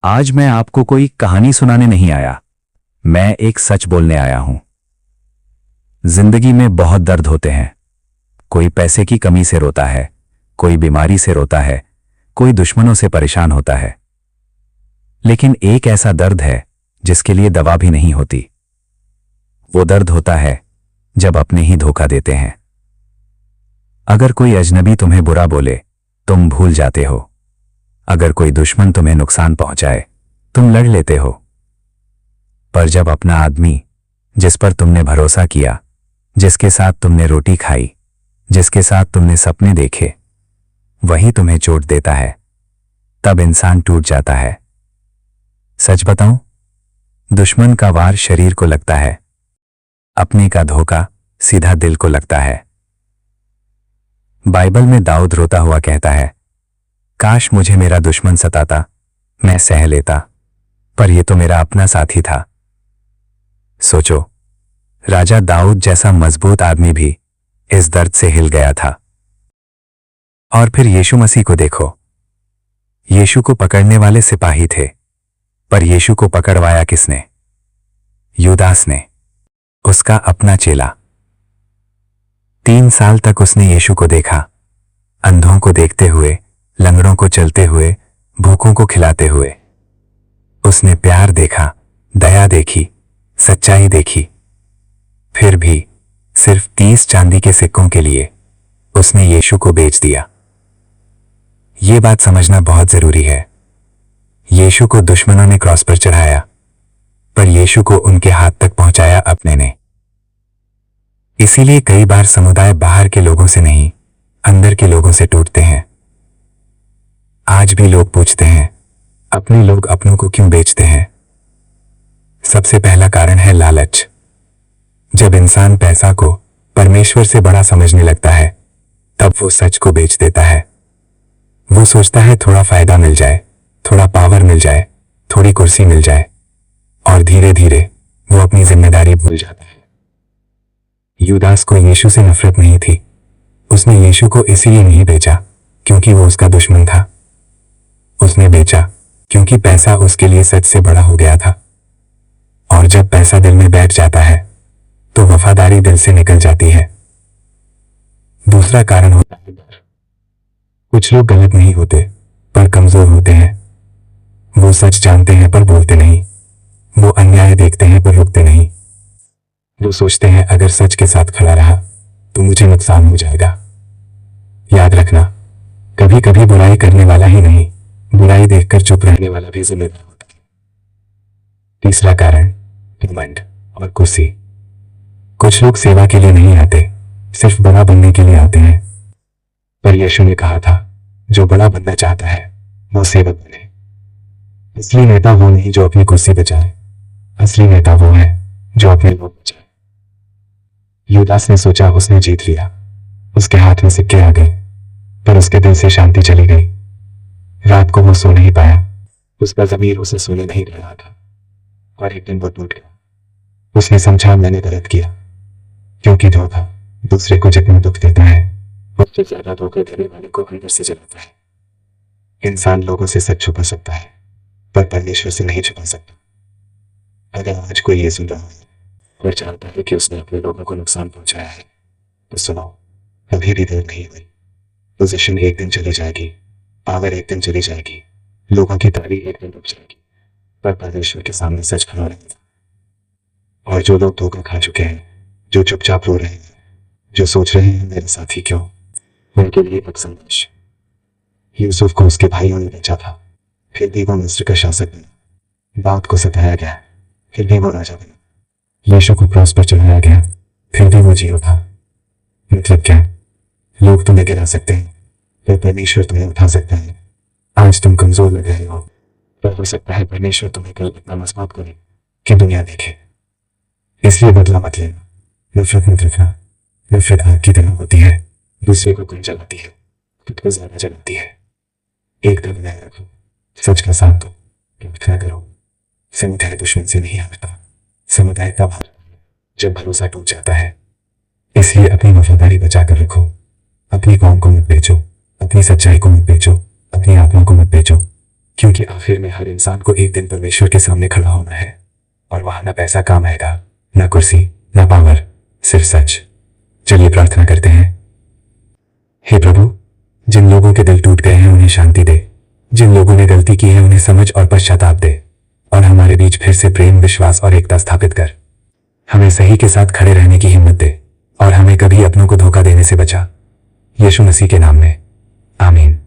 आज मैं आपको कोई कहानी सुनाने नहीं आया। मैं एक सच बोलने आया हूं। जिंदगी में बहुत दर्द होते हैं। कोई पैसे की कमी से रोता है, कोई बीमारी से रोता है, कोई दुश्मनों से परेशान होता है। लेकिन एक ऐसा दर्द है जिसके लिए दवा भी नहीं होती। वो दर्द होता है जब अपने ही धोखा देते हैं। अगर कोई अजनबी तुम्हें बुरा बोले, तुम भूल जाते हो। अगर कोई दुश्मन तुम्हें नुकसान पहुंचाए, तुम लड़ लेते हो। पर जब अपना आदमी, जिस पर तुमने भरोसा किया, जिसके साथ तुमने रोटी खाई, जिसके साथ तुमने सपने देखे, वही तुम्हें चोट देता है, तब इंसान टूट जाता है। सच बताऊं, दुश्मन का वार शरीर को लगता है, अपने का धोखा सीधा दिल को लगता है। बाइबल में दाऊद रोता हुआ कहता है, काश मुझे मेरा दुश्मन सताता, मैं सह लेता, पर यह तो मेरा अपना साथी था। सोचो, राजा दाऊद जैसा मजबूत आदमी भी इस दर्द से हिल गया था। और फिर यीशु मसीह को देखो। यीशु को पकड़ने वाले सिपाही थे, पर यीशु को पकड़वाया किसने? यूदास ने, उसका अपना चेला। 3 साल तक उसने यीशु को देखा, अंधों को देखते हुए, लंगड़ों को चलते हुए, भूखों को खिलाते हुए। उसने प्यार देखा, दया देखी, सच्चाई देखी। फिर भी सिर्फ 30 चांदी के सिक्कों के लिए उसने यीशु को बेच दिया। ये बात समझना बहुत जरूरी है। यीशु को दुश्मनों ने क्रॉस पर चढ़ाया, पर यीशु को उनके हाथ तक पहुंचाया अपने ने। इसीलिए कई बार समुदाय बाहर के लोगों से नहीं, अंदर के लोगों से टूटते हैं। आज भी लोग पूछते हैं, अपने लोग अपनों को क्यों बेचते हैं? सबसे पहला कारण है लालच। जब इंसान पैसा को परमेश्वर से बड़ा समझने लगता है, तब वो सच को बेच देता है। वो सोचता है थोड़ा फायदा मिल जाए, थोड़ा पावर मिल जाए, थोड़ी कुर्सी मिल जाए, और धीरे धीरे वो अपनी जिम्मेदारी भूल जाता है। यूदास को यीशु से नफरत नहीं थी। उसने यीशु को इसीलिए नहीं बेचा क्योंकि वो उसका दुश्मन था। उसने बेचा क्योंकि पैसा उसके लिए सच से बड़ा हो गया था। और जब पैसा दिल में बैठ जाता है, तो वफादारी दिल से निकल जाती है। दूसरा कारण होता है डर। कुछ लोग गलत नहीं होते, पर कमजोर होते हैं। वो सच जानते हैं पर बोलते नहीं। वो अन्याय देखते हैं पर रुकते नहीं। वो सोचते हैं अगर सच के साथ खड़ा रहा तो मुझे नुकसान हो जाएगा। याद रखना, कभी कभी बुराई करने वाला ही नहीं, बुराई देखकर चुप रहने वाला भी जिम्मेदार होता है। तीसरा कारण, घमंड और कुर्सी। कुछ लोग सेवा के लिए नहीं आते, सिर्फ बड़ा बनने के लिए आते हैं। पर यीशु ने कहा था, जो बड़ा बनना चाहता है वो सेवक बने। असली नेता वो नहीं जो अपनी कुर्सी बचाए, असली नेता वो है जो अपने लोग बचाए। यूदास ने सोचा उसने जीत लिया, उसके हाथ में सिक्के आ गए, पर उसके दिल से शांति चली गई। रात को वो सो नहीं पाया, उसका ज़मीर उसे सोने नहीं दे रहा था। और एक दिन वो टूट गया। उसने समझा मैंने गलत किया, क्योंकि धोखा दूसरे को जितना दुख देता है, उससे ज्यादा धोखा देने वाले को अंदर से जलाता है। इंसान लोगों से सच छुपा सकता है, पर परमेश्वर से नहीं छुपा सकता। अगर आज कोई ये सुन रहा है और जानता है कि उसने अपने लोगों को नुकसान पहुंचाया है, तो सुनो, कभी भी देर नहीं हुई। पोजीशन एक दिन चली जाएगी, पावर एक दिन चली जाएगी, लोगों की तारीफ एक दिन रुक जाएगी, पर परमेश्वर के सामने सच खड़ा रहेगा। और जो लोग धोखा खा चुके हैं, जो चुपचाप रो रहे हैं, जो सोच रहे हैं मेरे साथी क्यों, उनके लिए एक संदेश। यूसुफ को उसके भाइयों ने बेचा था, फिर भी वो मिस्र का शासक बना। दाऊद को सताया गया, फिर भी वो राजा बना। यीशु को क्रॉस पर चढ़ाया गया, फिर भी वो जी उठा। मतलब क्या? लोग तुम्हें गिरा सकते हैं, फिर परमेश्वर तुम्हें उठा सकता है। आज तुम कमजोर लग रहे हो, पर हो सकता है परमेश्वर तुम्हें कल इतना मजबूत करे कि दुनिया देखे। इसलिए बदला मत लेना, नफरत मत रखना। नफरत आग की तरह होती है, दूसरे को कम जलाती है, खुद को ज्यादा जलाती है। एक दिल बनाए रखो, सच का साथ दो, क्या करो। समुदाय दुश्मन से नहीं हारता, समुदाय तब हारता है जब भरोसा टूट जाता है। इसलिए अपनी वफादारी बचा कर रखो। अपनी कौम को मत बेचो, अपनी सच्चाई को मत बेचो, अपनी आत्मा को मत बेचो। क्योंकि आखिर में हर इंसान को एक दिन परमेश्वर के सामने खड़ा होना है, और वहां ना पैसा काम आएगा, ना कुर्सी, ना पावर, सिर्फ सच। चलिए प्रार्थना करते हैं। हे प्रभु, जिन लोगों के दिल टूट गए हैं उन्हें शांति दे, जिन लोगों ने गलती की है उन्हें समझ और पश्चाताप दे, और हमारे बीच फिर से प्रेम, विश्वास और एकता स्थापित कर। हमें सही के साथ खड़े रहने की हिम्मत दे, और हमें कभी अपनों को धोखा देने से बचा। यीशु मसीह के नाम में, आमीन।